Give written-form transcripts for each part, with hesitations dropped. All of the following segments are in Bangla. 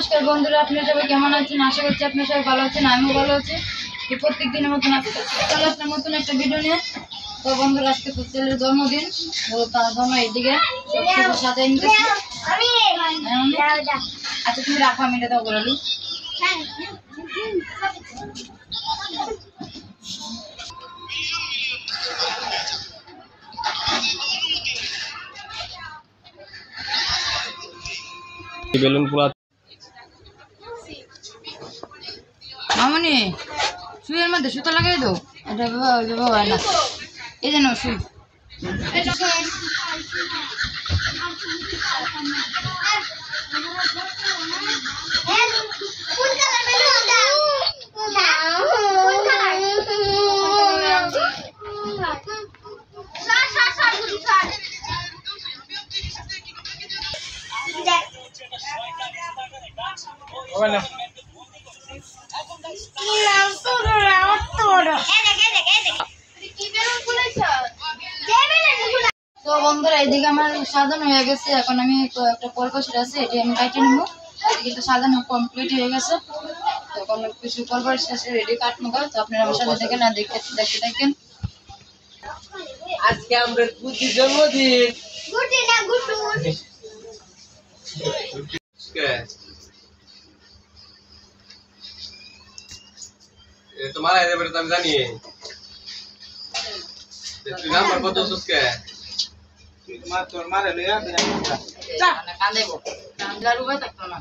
নমস্কার বন্ধুরা, আপনারা সবাই কেমন আছেন? আশা করছি আপনারা সবাই ভালো আছেন, আমিও ভালো আছি। তো প্রত্যেক দিনের মতন আজকে চলে আসলাম নতুন একটা ভিডিও নিয়ে। তো বন্ধুরা, আজকে তো ছেলের জন্মদিন, তো তার জন্য এইদিকে সব সাথে নিতেছি। আচ্ছা তুমি রাখো, আমি এটা দাও বলি। বেলুন পুরা মামনি শুয়ের মধ্যে সুতো লাগাই দাও, এটা হয় না, এই জন্য শুই। তো বন্ধুরা, এইদিকে আমার সাজানো হয়ে গেছে। এখন আমি একটা কলপাশে আছে, এটি আমি কাটে নেবো। এদিকে সাজানো কমপ্লিট হয়ে গেছে। তখন কিছু কলপাশ আছে, রেডি কাটবো। তো আপনারা আমার সাথে দেখেন আর দেখতে দেখেন। আজকে আমরা গুটি জন্মদিন। গুটি না গুটু। তোমার আইডি বের আমি জানি। তুই নাম্বার কত সুস্কে? তুই তোর মারে লইয়া দে। চা না কাঁদেবো, দারু ভাই থাকতো না।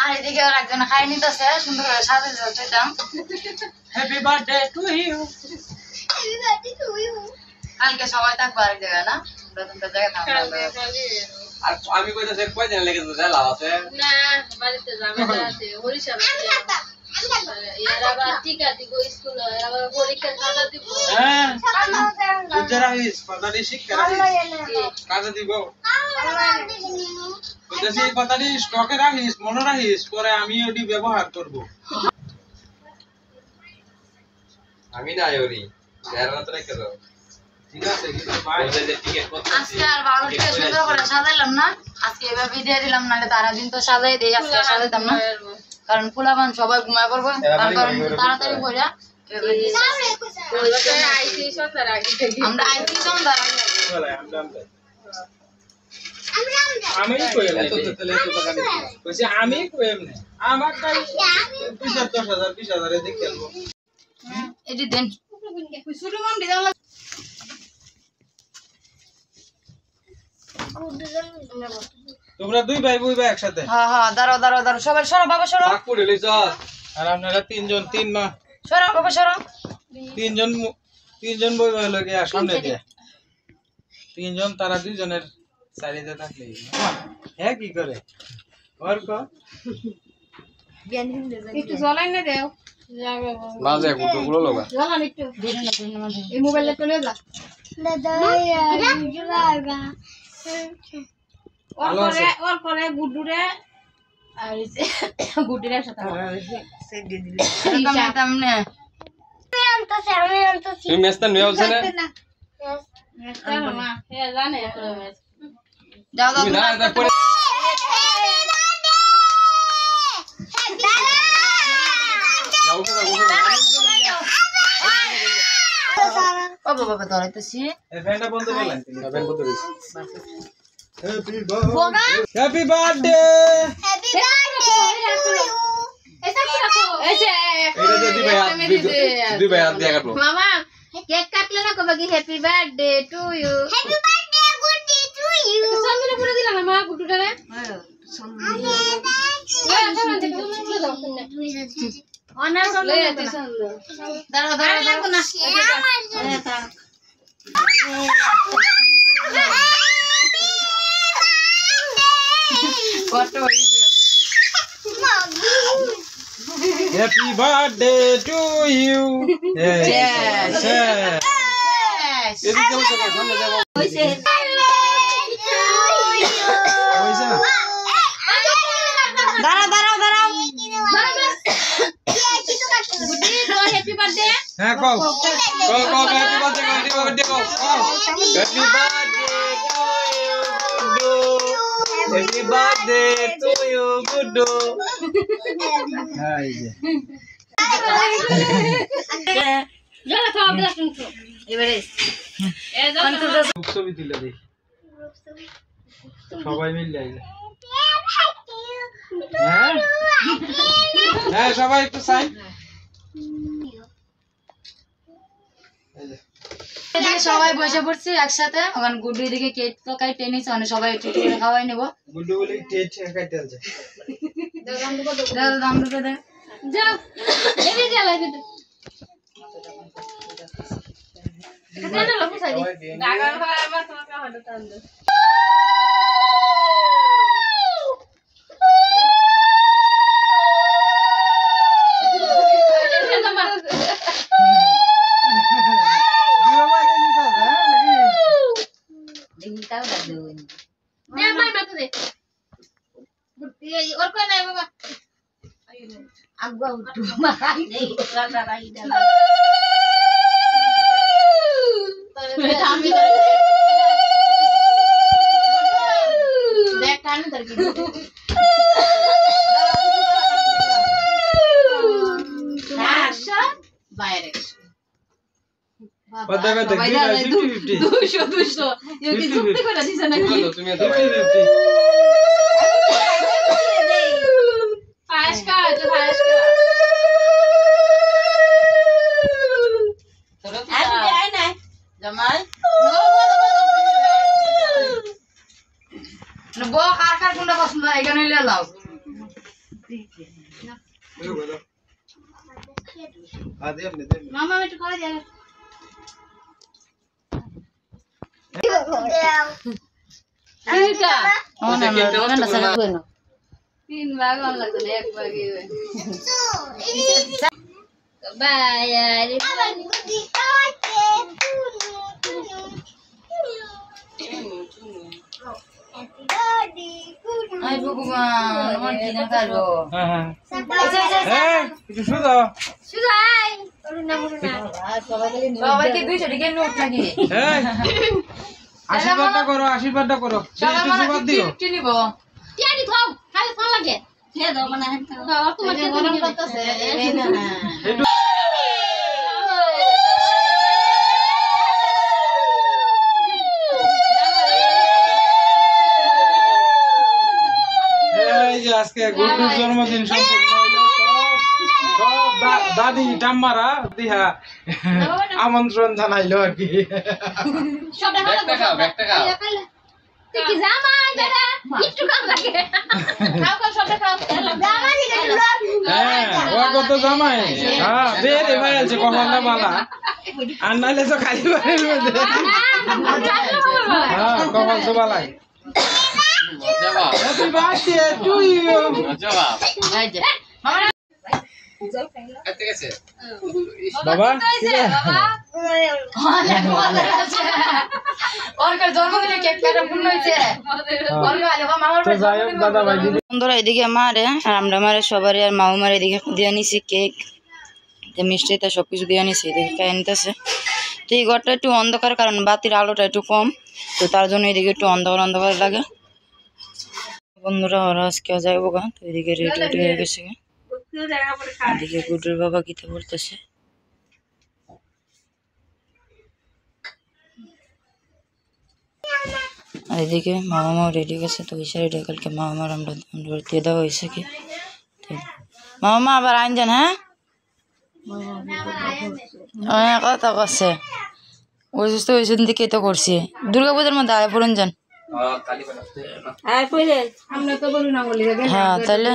আর এদিকে আর একজন খাই নিতেছে, সুন্দর করে সাজে যাইতাম। Happy birthday to you. কালকে সবাই থাকবো আরেক জায়গায়, না তোমরা জায়গায় থাকবো। আর আমি কইতাছি কয়দিন লেগে তো লাভ আছে না, বাড়িতে ঝামেলা আছে, হরিষা আবার টিকা দিব, স্কুল আবার পরীক্ষার খাতা দিব। হ্যাঁ উজ্জরা হিস কথাটি শিক্ষা রাখিস কাজে দিব। কইতাছি কথাটি স্টকে রাখিস, মনে রাখিস, পরে আমি ওটি ব্যবহার করব। আমি না ওরি যারা তো রেখে দাও। ঠিক আছে কিন্তু ভাই যে টিকেট করতে আজকে আর বারোটা সুন্দর করে সাজাইলাম না, আজকে এভাবে দিয়ে দিলাম, নাহলে তারা দিন তো সাজাই দেই, আজকে সাজাইতাম না। কারণ পোলাপান সবাই ঘুমায় পড়বো, কারণ তাড়াতাড়ি করে আমরা আইসি সন্ধ্যার আগে। আমি কই এমনি কইছি আমি কই এমনি আমার তাই 10,000 20,000 এ দেখে আনবো। এটি দেন শুরু মন দিলাম। তোমরা দুই ভাই একসাথে। হ্যাঁ হ্যাঁ, দাঁড়াও দাঁড়াও দাঁড়াও, সবাই সরো বাবা সরো। পাক পড়ে লইছ আর আপনারা তিনজন তিন মা সরো বাবা সরো। তিনজন বই বই লগে সামনে দিয়ে তিনজন, তারা দুইজনের সাইডে থাকলে হ্যাঁ কি করে ওর কো একটু জ্বলাই না দেও, যাবে মাঝে গুলো লগা জ্বলান একটু। এই মোবাইলটা চলে যা ওর করে গুড্ডুরে আর গুড্ডুরে সাথে সেট দিয়ে দিলে সামনে তুমি মেস্তা নিয়ে আসছ না না হে জানে যাও দাও। তুমি না এটা পরে যাও তো ও বাবা ধরাইতেছি। এই ফ্যানটা বন্ধ করলেন ফ্যান বন্ধ করেছি। হ্যাপি বার্থডে এটা তো দুই ভাই হাত দিয়ে কাটবো। মামা কেক কাটলে না কবে কি happy birthday to you. Happy birthday Guddi to you. সঙ্গে পুরো দিলা না মা গুড্ডুটা রে। অনার সঙ্গে দাঁড়াও দাঁড়াও লাগো না কত হ্যাপি বার্থডে টু ইউ। এদিকে বসে সামনে যাব। হইছে দাঁড়াও দাঁড়াও দাঁড়াও। গুড্ডি তো হ্যাপি বার্থডে হ্যাঁ কও কও কও হ্যাপি বার্থডে কও happy birthday to you Guddu হ্যাঁ এই যে জলা খাও গ্লাস নিছো এবারে এই দাও ছবি তুলে দেই সবাই মিলে আইলে হ্যাঁ হ্যাঁ সবাই একটু সাইন এদিকে সবাই বসে পড়ছি একসাথে ওখানে গুড্ডু এদিকে কেক তো কাটে নিছে মানে সবাই একটু একটু করে খাওয়াই নেব গুড্ডু বলে টেট কাটতে আছে দাম দুটো দে যাও এবে জ্বালা কিন্তু কেন লোক সাইদি ডাগার ভাই আবার তোমাকে হঠাৎ আনলো और कोई नहीं बाबा पता का देख लिया 50-50 200 ये की चुप्पी করে দিছ নাকি তুমি 50-50 फाइश का जो फाइश का আরে আই নাই জামাই বো কার কার কোনটা পছন্দ এখানে নিয়ে লাও आदे हमने दे मामा बेटा खा दे এইটা ওনা না ওনা সারা কইনো तीन भाग हम लगते हैं एक भाग ये बाय यार আই ভগবান আমার কি না কারো हां हां এই কিছু শুধু सुधाई সবাইকে 200 টাকা নোট নাকি এই আশীর্বাদটা করো সবাই কিছু বাদ দিও কি নিব টিয়ানি খাও খালি ফল লাগে হে দাও মানে দাও তোমার কি গরম করতেছে এই না না এই যে আজকে গুড্ডুর জন্মদিন সম্পূর্ণ হইলো সব দাদি ঠাম্মারা দিহা আমন্ত্রণ জানাইলো আর কি সব দেখা ব্যাগটা খাও তুই কি জামাই বেটা একটু কাম লাগে খাও খাও সব খাও জামাই দিকে হ্যাঁ ও কত জামাই হ্যাঁ বেরে ভাই আছে কখনো মালা আর নাইলে তো খালি বাড়ির মধ্যে হ্যাঁ কখন তো বালাই হ্যাপি বার্থডে টু ইউ এই যে বাবা বন্ধুরা এদিকে মারে আর আমরা মারে সবারই আর মাও মারে এদিকে দিয়ে নিছি কেক মিষ্টিতে সবকিছু দিয়ে নিছি এদিকে খেয়ে নিতেছে তো এই ঘরটা একটু অন্ধকার কারণ বাতির আলোটা একটু কম তো তার জন্য এদিকে একটু অন্ধকার অন্ধকার লাগে বন্ধুরা ওরা আজকে যাইবো গা তো এদিকে রেডি রেডি হয়ে গেছে এদিকে গুড্ডুর বাবা গীতা বলতেছে আর এদিকে মামা মাও রেডি গেছে তো ওই সাইডে কালকে মামার আমরা দিয়ে দেওয়া হয়েছে কি মামা আবার আইন যান হ্যাঁ কথা করছে ওই সুস্থ ওই দিকে তো করছি দুর্গাপূজার মধ্যে আয় পড়ুন যান হ্যাঁ তাহলে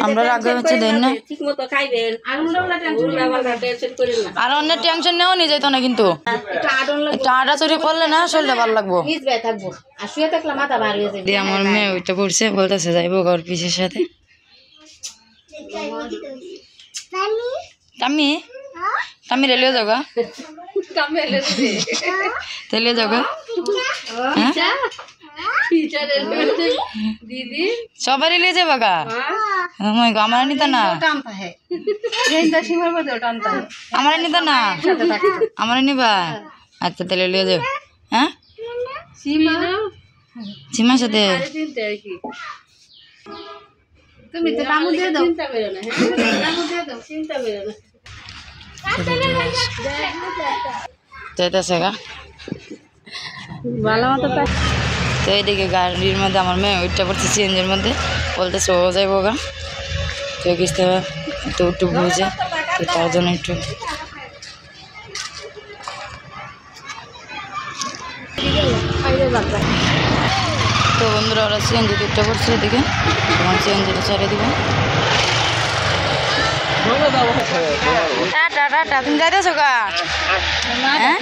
আমরা আগে হচ্ছে দেন না আর অন্য টেনশন নেওয়া নিয়ে যেত না কিন্তু একটু আটা চুরি করলে না শরীরটা ভালো লাগবো দিয়ে আমার মেয়ে ওইটা পড়ছে বলতেছে যাইবো ঘর পিসের সাথে কামি কামি রেলিও যাগা তেলে যাগা दीदी সবারই লিয়ে যাবে গা আমার নিত না আমার নিত না আমার নিবা আচ্ছা তাহলে লিয়ে যাও হ্যাঁ সীমার সাথে তুমি তো কামু দিয়ে দাও চিন্তা করো না কামু দিয়ে দাও চিন্তা করো না যাইতেছে গা ভালো মতো তো এইদিকে গাড়ির মধ্যে আমার মেয়ে ওইটা পড়ছে সিএনজির মধ্যে বলতেছে ও যাইব গা তো কিস্তে একটু একটু বুঝে তো তার জন্য একটু তো বন্ধুরা ওরা সিএনজি দুধটা পড়ছে এদিকে তোমার সিএনজিটা ছেড়ে দিব টাটা টাটা তুমি যাইতেছো গা হ্যাঁ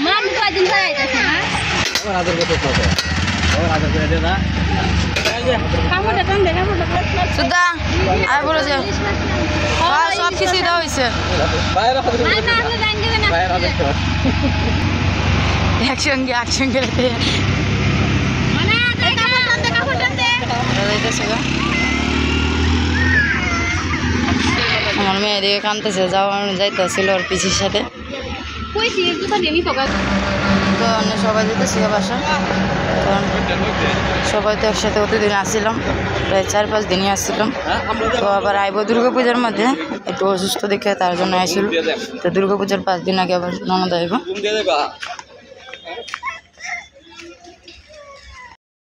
সুদ্ধা আর বলে যে সব কিছুই দেওয়া হয়েছে একসঙ্গে একসঙ্গে আমার মেয়ে এদিকে কানতেছে যাওয়া যাইতেছিল ওর পিসির সাথে তো আমরা সবাই যেতেছি বাসা কারণ সবাই তো একসাথে অতদিন আসছিলাম প্রায় 4-5 দিনই আসছিলাম তো আবার আইব দুর্গা পূজার মধ্যে একটু অসুস্থ দেখে তার জন্য আসছিল তো দুর্গা পূজার 5 দিন আগে আবার ননদ আইব